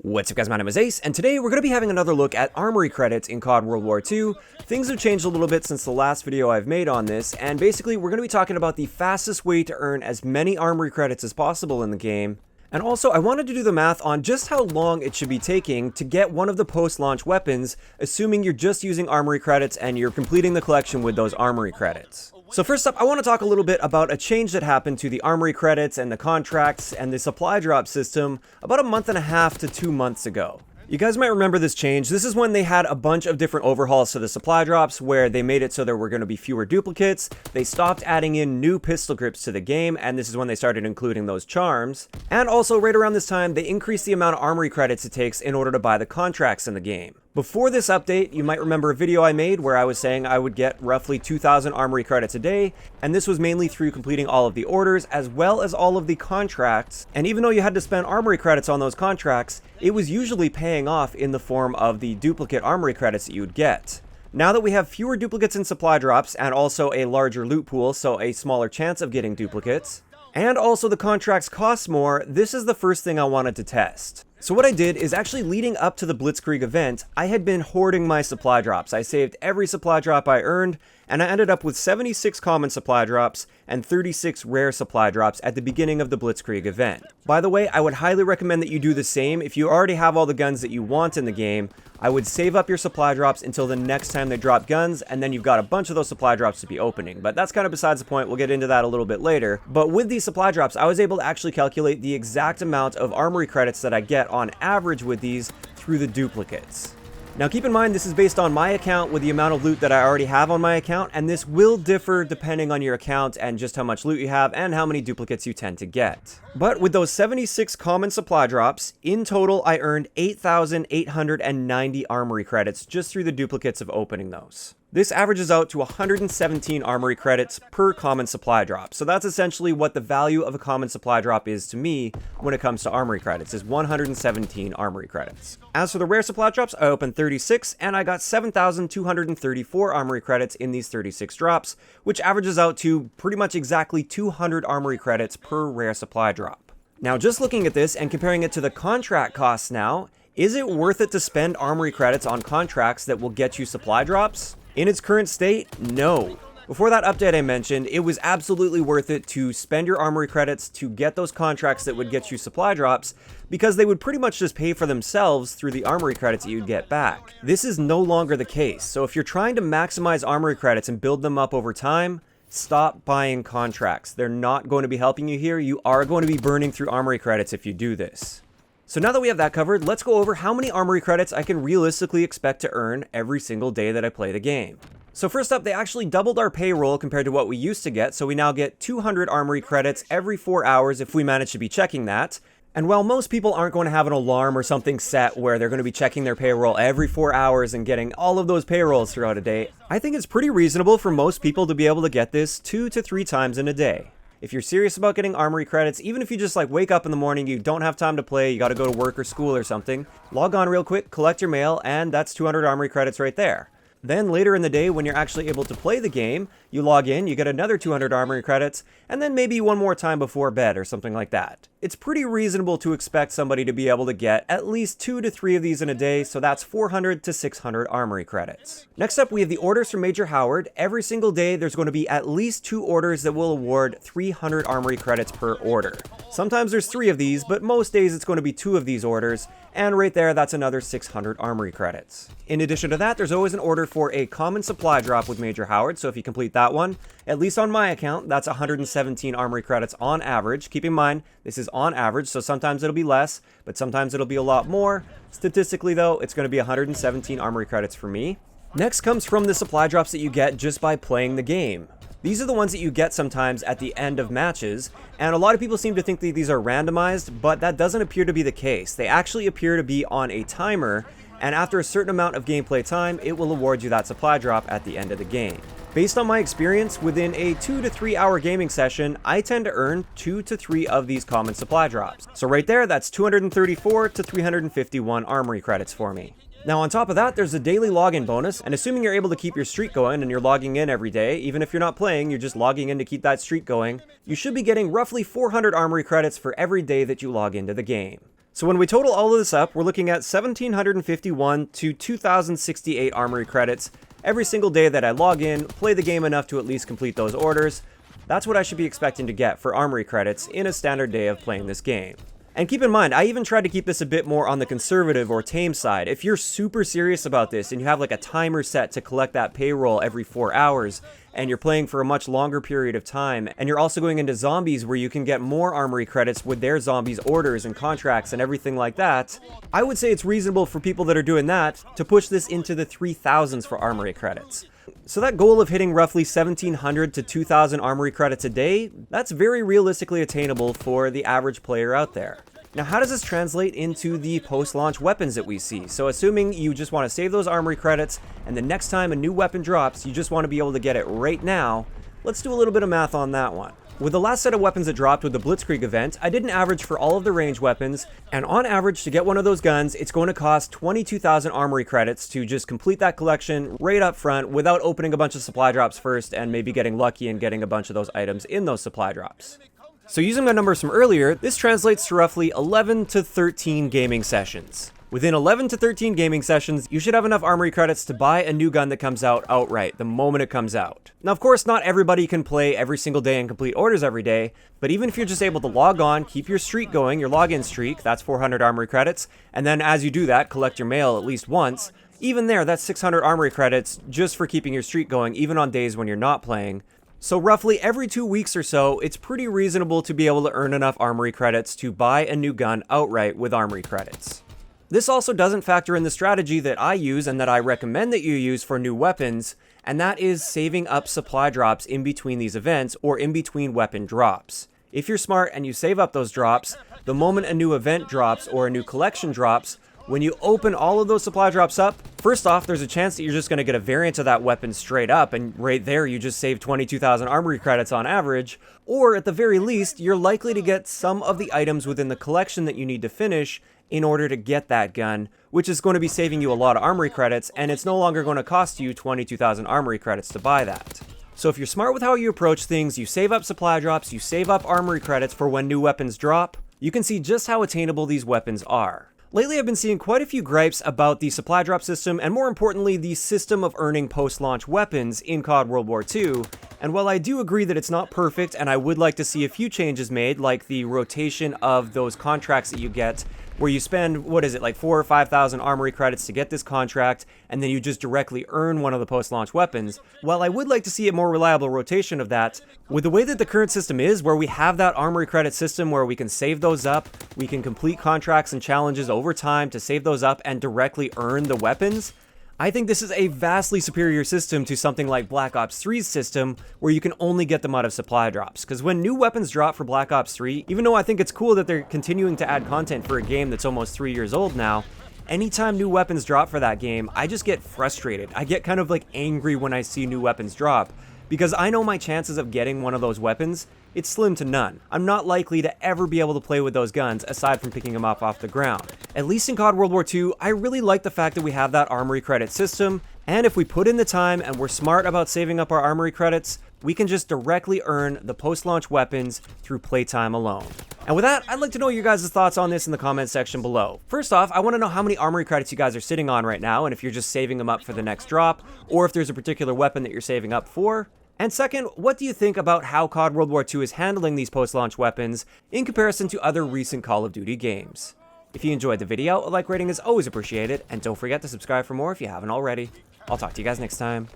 What's up guys, my name is Ace, and today we're going to be having another look at Armory Credits in COD World War II. Things have changed a little bit since the last video I've made on this, and basically we're going to be talking about the fastest way to earn as many Armory Credits as possible in the game. And also, I wanted to do the math on just how long it should be taking to get one of the post-launch weapons, assuming you're just using Armory Credits and you're completing the collection with those Armory Credits. So first up, I want to talk a little bit about a change that happened to the Armory Credits and the contracts and the supply drop system about a month and a half to 2 months ago. You guys might remember this change. This is when they had a bunch of different overhauls to the supply drops where they made it so there were going to be fewer duplicates. They stopped adding in new pistol grips to the game, and this is when they started including those charms. And also right around this time, they increased the amount of Armory Credits it takes in order to buy the contracts in the game. Before this update, you might remember a video I made where I was saying I would get roughly 2,000 Armory Credits a day, and this was mainly through completing all of the orders as well as all of the contracts. And even though you had to spend Armory Credits on those contracts, it was usually paying off in the form of the duplicate Armory Credits that you would get. Now that we have fewer duplicates in supply drops and also a larger loot pool, so a smaller chance of getting duplicates, and also the contracts cost more, this is the first thing I wanted to test. So what I did is actually leading up to the Blitzkrieg event, I had been hoarding my supply drops. I saved every supply drop I earned, and I ended up with 76 common supply drops and 36 rare supply drops at the beginning of the Blitzkrieg event. By the way, I would highly recommend that you do the same. If you already have all the guns that you want in the game, I would save up your supply drops until the next time they drop guns, and then you've got a bunch of those supply drops to be opening. But that's kind of besides the point. We'll get into that a little bit later. But with these supply drops, I was able to actually calculate the exact amount of Armory Credits that I get on average with these through the duplicates. Now keep in mind, this is based on my account with the amount of loot that I already have on my account, and this will differ depending on your account and just how much loot you have and how many duplicates you tend to get. But with those 76 common supply drops, in total I earned 8,890 Armory Credits just through the duplicates of opening those. This averages out to 117 Armory Credits per common supply drop. So that's essentially what the value of a common supply drop is to me when it comes to Armory Credits, is 117 Armory Credits. As for the rare supply drops, I opened 36 and I got 7,234 Armory Credits in these 36 drops, which averages out to pretty much exactly 200 Armory Credits per rare supply drop. Now just looking at this and comparing it to the contract costs now, is it worth it to spend Armory Credits on contracts that will get you supply drops? In its current state, no. Before that update I mentioned, it was absolutely worth it to spend your Armory Credits to get those contracts that would get you supply drops, because they would pretty much just pay for themselves through the Armory Credits that you'd get back. This is no longer the case, so if you're trying to maximize Armory Credits and build them up over time, stop buying contracts. They're not going to be helping you here. You are going to be burning through Armory Credits if you do this. So now that we have that covered, let's go over how many Armory Credits I can realistically expect to earn every single day that I play the game. So first up, they actually doubled our payroll compared to what we used to get, so we now get 200 Armory Credits every 4 hours if we manage to be checking that. And while most people aren't going to have an alarm or something set where they're going to be checking their payroll every 4 hours and getting all of those payrolls throughout a day, I think it's pretty reasonable for most people to be able to get this 2 to 3 times in a day. If you're serious about getting Armory Credits, even if you just like wake up in the morning, you don't have time to play, you got to go to work or school or something, log on real quick, collect your mail, and that's 200 Armory Credits right there. Then later in the day, when you're actually able to play the game, you log in, you get another 200 Armory Credits, and then maybe one more time before bed or something like that. It's pretty reasonable to expect somebody to be able to get at least 2 to 3 of these in a day, so that's 400 to 600 Armory Credits. Next up, we have the orders from Major Howard. Every single day, there's going to be at least 2 orders that will award 300 Armory Credits per order. Sometimes there's 3 of these, but most days it's going to be 2 of these orders, and right there, that's another 600 Armory Credits. In addition to that, there's always an order for a common supply drop with Major Howard, so if you complete that one, at least on my account, that's 117 Armory Credits on average. Keep in mind, this is on average, so sometimes it'll be less, but sometimes it'll be a lot more. Statistically though, it's going to be 117 Armory Credits for me. Next comes from the supply drops that you get just by playing the game. These are the ones that you get sometimes at the end of matches, and a lot of people seem to think that these are randomized, but that doesn't appear to be the case. They actually appear to be on a timer, and after a certain amount of gameplay time, it will award you that supply drop at the end of the game. Based on my experience, within a 2 to 3 hour gaming session, I tend to earn 2 to 3 of these common supply drops. So right there, that's 234 to 351 Armory Credits for me. Now on top of that, there's a daily login bonus, and assuming you're able to keep your streak going and you're logging in every day, even if you're not playing, you're just logging in to keep that streak going, you should be getting roughly 400 Armory Credits for every day that you log into the game. So when we total all of this up, we're looking at 1,751 to 2,068 Armory credits every single day that I log in, play the game enough to at least complete those orders. That's what I should be expecting to get for Armory credits in a standard day of playing this game. And keep in mind, I even tried to keep this a bit more on the conservative or tame side. If you're super serious about this and you have like a timer set to collect that payroll every 4 hours, and you're playing for a much longer period of time, and you're also going into zombies where you can get more Armory credits with their zombies orders and contracts and everything like that, I would say it's reasonable for people that are doing that to push this into the 3,000s for Armory credits. So that goal of hitting roughly 1,700 to 2,000 Armory credits a day, that's very realistically attainable for the average player out there. Now, how does this translate into the post-launch weapons that we see? So assuming you just want to save those Armory credits, and the next time a new weapon drops, you just want to be able to get it right now, let's do a little bit of math on that one. With the last set of weapons that dropped with the Blitzkrieg event, I did an average for all of the range weapons, and on average to get one of those guns, it's going to cost 22,000 Armory credits to just complete that collection right up front without opening a bunch of supply drops first and maybe getting lucky and getting a bunch of those items in those supply drops. So using my numbers from earlier, this translates to roughly 11 to 13 gaming sessions. Within 11 to 13 gaming sessions, you should have enough Armory credits to buy a new gun that comes out outright, the moment it comes out. Now, of course, not everybody can play every single day and complete orders every day, but even if you're just able to log on, keep your streak going, your login streak, that's 400 Armory credits, and then as you do that, collect your mail at least once, even there, that's 600 Armory credits just for keeping your streak going, even on days when you're not playing. So roughly every 2 weeks or so, it's pretty reasonable to be able to earn enough Armory credits to buy a new gun outright with Armory credits. This also doesn't factor in the strategy that I use and that I recommend that you use for new weapons, and that is saving up supply drops in between these events or in between weapon drops. If you're smart and you save up those drops, the moment a new event drops or a new collection drops, when you open all of those supply drops up, first off, there's a chance that you're just going to get a variant of that weapon straight up, and right there you just save 22,000 Armory credits on average, or at the very least, you're likely to get some of the items within the collection that you need to finish in order to get that gun, which is going to be saving you a lot of Armory credits, and it's no longer going to cost you 22,000 Armory credits to buy that. So if you're smart with how you approach things, you save up supply drops, you save up Armory credits for when new weapons drop, you can see just how attainable these weapons are. Lately, I've been seeing quite a few gripes about the supply drop system, and more importantly, the system of earning post-launch weapons in COD World War II. And while I do agree that it's not perfect, and I would like to see a few changes made, like the rotation of those contracts that you get, where you spend, like 4,000 or 5,000 Armory credits to get this contract, and then you just directly earn one of the post-launch weapons. While I would like to see a more reliable rotation of that, with the way that the current system is, where we have that Armory credit system where we can save those up, we can complete contracts and challenges over time to save those up and directly earn the weapons, I think this is a vastly superior system to something like Black Ops 3's system, where you can only get them out of supply drops. Because when new weapons drop for Black Ops 3, even though I think it's cool that they're continuing to add content for a game that's almost 3 years old now, anytime new weapons drop for that game, I just get frustrated. I get kind of like angry when I see new weapons drop, because I know my chances of getting one of those weapons, it's slim to none. I'm not likely to ever be able to play with those guns aside from picking them up off the ground. At least in COD World War II, I really like the fact that we have that Armory credit system, and if we put in the time and we're smart about saving up our Armory credits, we can just directly earn the post-launch weapons through playtime alone. And with that, I'd like to know your guys' thoughts on this in the comment section below. First off, I want to know how many Armory credits you guys are sitting on right now, and if you're just saving them up for the next drop, or if there's a particular weapon that you're saving up for. And second, what do you think about how COD World War II is handling these post-launch weapons in comparison to other recent Call of Duty games? If you enjoyed the video, a like rating is always appreciated, and don't forget to subscribe for more if you haven't already. I'll talk to you guys next time.